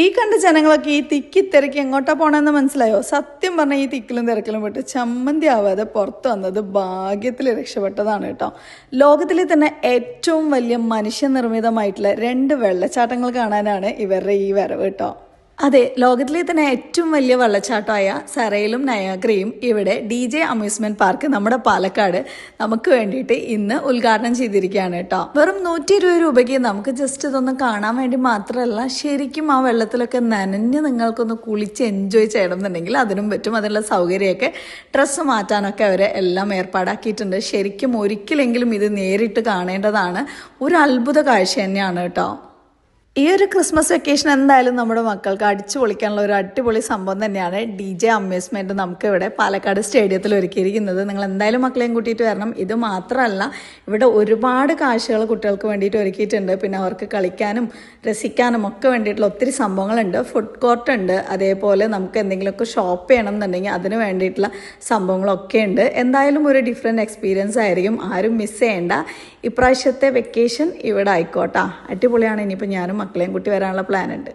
ഈ കണ്ട ജനങ്ങളൊക്കെ ഈ തിക്കി തിരക്കി എങ്ങോട്ടാ പോണെന്ന് മനസ്സിലായോ? സത്യം പറഞ്ഞാൽ ഈ തിക്കിലും തിരക്കിലും വിട്ട് ചമ്മന്തി ആവാതെ പുറത്തു വന്നത് ഭാഗ്യത്തിൽ രക്ഷപ്പെട്ടതാണ് കേട്ടോ. ലോകത്തിലെ തന്നെ ഏറ്റവും വലിയ മനുഷ്യനിർമ്മിതമായിട്ടുള്ള 2 വെള്ളച്ചാട്ടങ്ങൾ കാണാനാണ് ഇവരുടെ ഈ വരവ് കേട്ടോ. അതെ, ലോകത്തിലെ തന്നെ ഏറ്റവും വലിയ വെള്ളച്ചാട്ടമായ സരയിലും നയാഗ്രയും ഇവിടെ DJ അമ്യൂസ്മെന്റ് പാർക്ക് നമ്മുടെ പാലക്കാട് നമുക്ക് വേണ്ടിയിട്ട് ഇന്ന് ഉദ്ഘാടനം ചെയ്തിരിക്കുകയാണ് കേട്ടോ. വെറും 120 രൂപയ്ക്ക് നമുക്ക് ജസ്റ്റ് ഇതൊന്ന് കാണാൻ വേണ്ടി മാത്രമല്ല, ശരിക്കും ആ വെള്ളത്തിലൊക്കെ നനഞ്ഞ് നിങ്ങൾക്കൊന്ന് കുളിച്ച് എൻജോയ് ചെയ്യണം എന്നുണ്ടെങ്കിൽ അതിനും പറ്റും. അതിനുള്ള സൗകര്യമൊക്കെ ഡ്രസ്സ് മാറ്റാനൊക്കെ അവർ എല്ലാം ഏർപ്പാടാക്കിയിട്ടുണ്ട്. ശരിക്കും ഒരിക്കലെങ്കിലും ഇത് നേരിട്ട് കാണേണ്ടതാണ്. ഒരു അത്ഭുത കാഴ്ച തന്നെയാണ് കേട്ടോ. ഈ ഒരു ക്രിസ്മസ് വെക്കേഷൻ എന്തായാലും നമ്മുടെ മക്കൾക്ക് അടിച്ചു പൊളിക്കാനുള്ള ഒരു അടിപൊളി സംഭവം തന്നെയാണ് DJ അമ്യൂസ്മെന്റ് നമുക്ക് ഇവിടെ പാലക്കാട് സ്റ്റേഡിയത്തിൽ ഒരുക്കിയിരിക്കുന്നത്. നിങ്ങൾ എന്തായാലും മക്കളെയും കൂട്ടിയിട്ട് വരണം. ഇത് മാത്രമല്ല, ഇവിടെ ഒരുപാട് കാഴ്ചകൾ കുട്ടികൾക്ക് വേണ്ടിയിട്ട് ഒരുക്കിയിട്ടുണ്ട്. പിന്നെ അവർക്ക് കളിക്കാനും രസിക്കാനും ഒക്കെ വേണ്ടിയിട്ടുള്ള ഒത്തിരി സംഭവങ്ങളുണ്ട്. ഫുഡ് കോർട്ട് ഉണ്ട്. അതേപോലെ നമുക്ക് എന്തെങ്കിലുമൊക്കെ ഷോപ്പ് ചെയ്യണം എന്നുണ്ടെങ്കിൽ അതിന് വേണ്ടിയിട്ടുള്ള സംഭവങ്ങളൊക്കെ ഉണ്ട്. എന്തായാലും ഒരു ഡിഫറെൻറ്റ് എക്സ്പീരിയൻസ് ആയിരിക്കും. ആരും മിസ് ചെയ്യേണ്ട. ഇപ്രാവശ്യത്തെ വെക്കേഷൻ ഇവിടെ ആയിക്കോട്ടെ. അടിപൊളിയാണ്. ഇനിയിപ്പോൾ ഞാനും മക്കളെയും കൂട്ടി വരാനുള്ള പ്ലാൻ ഉണ്ട്.